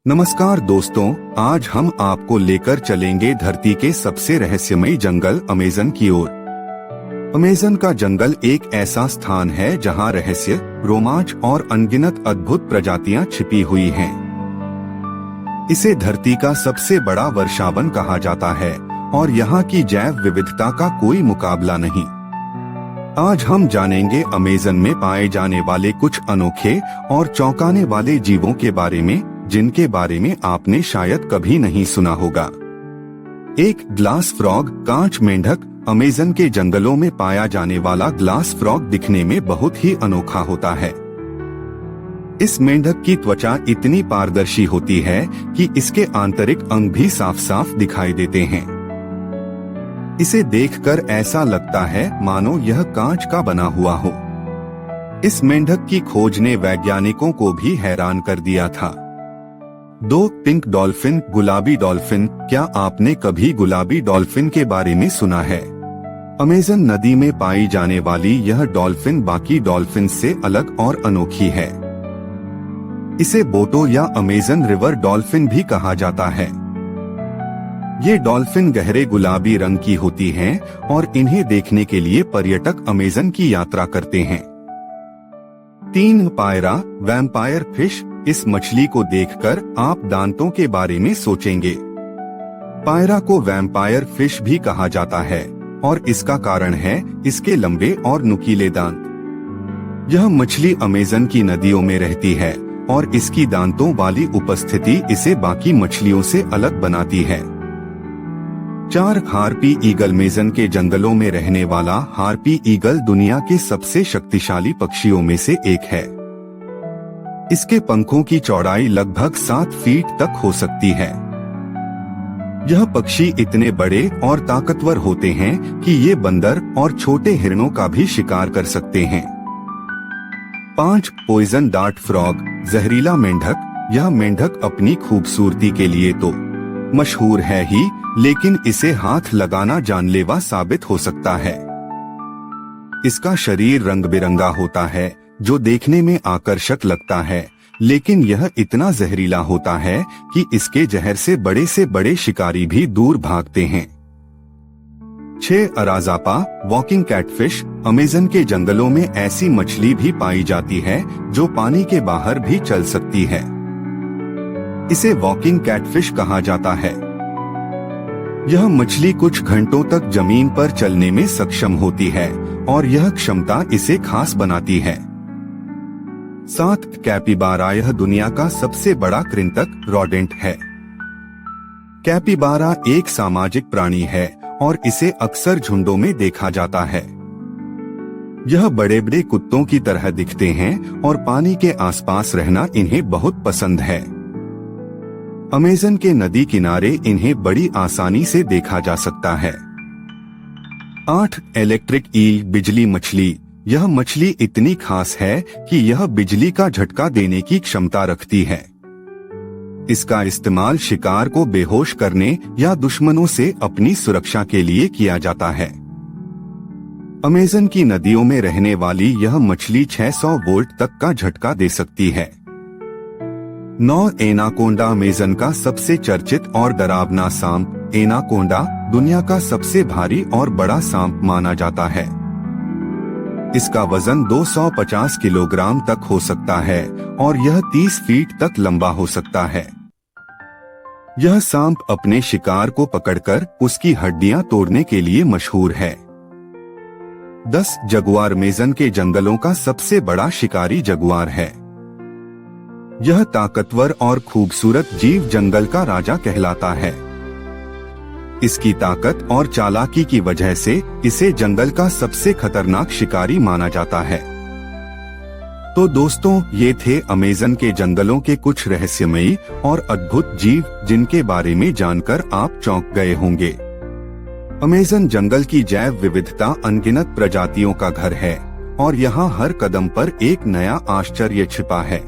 नमस्कार दोस्तों, आज हम आपको लेकर चलेंगे धरती के सबसे रहस्यमयी जंगल अमेज़न की ओर। अमेज़न का जंगल एक ऐसा स्थान है जहां रहस्य, रोमांच और अनगिनत अद्भुत प्रजातियां छिपी हुई हैं। इसे धरती का सबसे बड़ा वर्षावन कहा जाता है और यहाँ की जैव विविधता का कोई मुकाबला नहीं। आज हम जानेंगे अमेज़न में पाए जाने वाले कुछ अनोखे और चौंकाने वाले जीवों के बारे में, जिनके बारे में आपने शायद कभी नहीं सुना होगा। एक ग्लास फ्रॉग, कांच मेंढक। अमेज़न के जंगलों में पाया जाने वाला ग्लास फ्रॉग दिखने में बहुत ही अनोखा होता है। इस मेंढक की त्वचा इतनी पारदर्शी होती है कि इसके आंतरिक अंग भी साफ साफ दिखाई देते हैं। इसे देखकर ऐसा लगता है मानो यह कांच का बना हुआ हो। इस मेंढक की खोज ने वैज्ञानिकों को भी हैरान कर दिया था। 2 पिंक डॉल्फिन, गुलाबी डॉल्फिन। क्या आपने कभी गुलाबी डॉल्फिन के बारे में सुना है? अमेज़न नदी में पाई जाने वाली यह डॉल्फिन बाकी डॉल्फिन से अलग और अनोखी है। इसे बोटो या अमेज़न रिवर डॉल्फिन भी कहा जाता है। ये डॉल्फिन गहरे गुलाबी रंग की होती हैं और इन्हें देखने के लिए पर्यटक अमेज़न की यात्रा करते हैं। 3 पायरा, वैम्पायर फिश। इस मछली को देखकर आप दांतों के बारे में सोचेंगे। पायरा को वैम्पायर फिश भी कहा जाता है और इसका कारण है इसके लंबे और नुकीले दांत। यह मछली अमेज़न की नदियों में रहती है और इसकी दांतों वाली उपस्थिति इसे बाकी मछलियों से अलग बनाती है। 4 हार्पी ईगल। अमेज़न के जंगलों में रहने वाला हार्पी ईगल दुनिया के सबसे शक्तिशाली पक्षियों में से एक है। इसके पंखों की चौड़ाई लगभग 7 फीट तक हो सकती है। यह पक्षी इतने बड़े और ताकतवर होते हैं कि ये बंदर और छोटे हिरणों का भी शिकार कर सकते हैं। 5 पॉइजन डार्ट फ्रॉग, जहरीला मेंढक। यह मेंढक अपनी खूबसूरती के लिए तो मशहूर है ही, लेकिन इसे हाथ लगाना जानलेवा साबित हो सकता है। इसका शरीर रंग बिरंगा होता है जो देखने में आकर्षक लगता है, लेकिन यह इतना जहरीला होता है कि इसके जहर से बड़े शिकारी भी दूर भागते हैं। 6 अराज़ापा, वॉकिंग कैटफिश। अमेज़न के जंगलों में ऐसी मछली भी पाई जाती है जो पानी के बाहर भी चल सकती है। इसे वॉकिंग कैटफिश कहा जाता है। यह मछली कुछ घंटों तक जमीन पर चलने में सक्षम होती है और यह क्षमता इसे खास बनाती है। 7 कैपिबारा। यह दुनिया का सबसे बड़ा कृंतक रोडेंट है। कैपिबारा एक सामाजिक प्राणी है और इसे अक्सर झुंडों में देखा जाता है। यह बड़े बड़े कुत्तों की तरह दिखते हैं और पानी के आसपास रहना इन्हें बहुत पसंद है। अमेज़न के नदी किनारे इन्हें बड़ी आसानी से देखा जा सकता है। 8 इलेक्ट्रिक ईल, बिजली मछली। यह मछली इतनी खास है कि यह बिजली का झटका देने की क्षमता रखती है। इसका इस्तेमाल शिकार को बेहोश करने या दुश्मनों से अपनी सुरक्षा के लिए किया जाता है। अमेज़न की नदियों में रहने वाली यह मछली 600 वोल्ट तक का झटका दे सकती है। 9 एनाकोंडा। अमेज़न का सबसे चर्चित और डरावना सांप एनाकोंडा दुनिया का सबसे भारी और बड़ा सांप माना जाता है। इसका वजन 250 किलोग्राम तक हो सकता है और यह 30 फीट तक लंबा हो सकता है। यह सांप अपने शिकार को पकड़कर उसकी हड्डियां तोड़ने के लिए मशहूर है। 10 जगुआर। अमेज़न के जंगलों का सबसे बड़ा शिकारी जगुआर है। यह ताकतवर और खूबसूरत जीव जंगल का राजा कहलाता है। इसकी ताकत और चालाकी की वजह से इसे जंगल का सबसे खतरनाक शिकारी माना जाता है। तो दोस्तों, ये थे अमेज़न के जंगलों के कुछ रहस्यमयी और अद्भुत जीव जिनके बारे में जानकर आप चौंक गए होंगे। अमेज़न जंगल की जैव विविधता अनगिनत प्रजातियों का घर है और यहाँ हर कदम पर एक नया आश्चर्य छिपा है।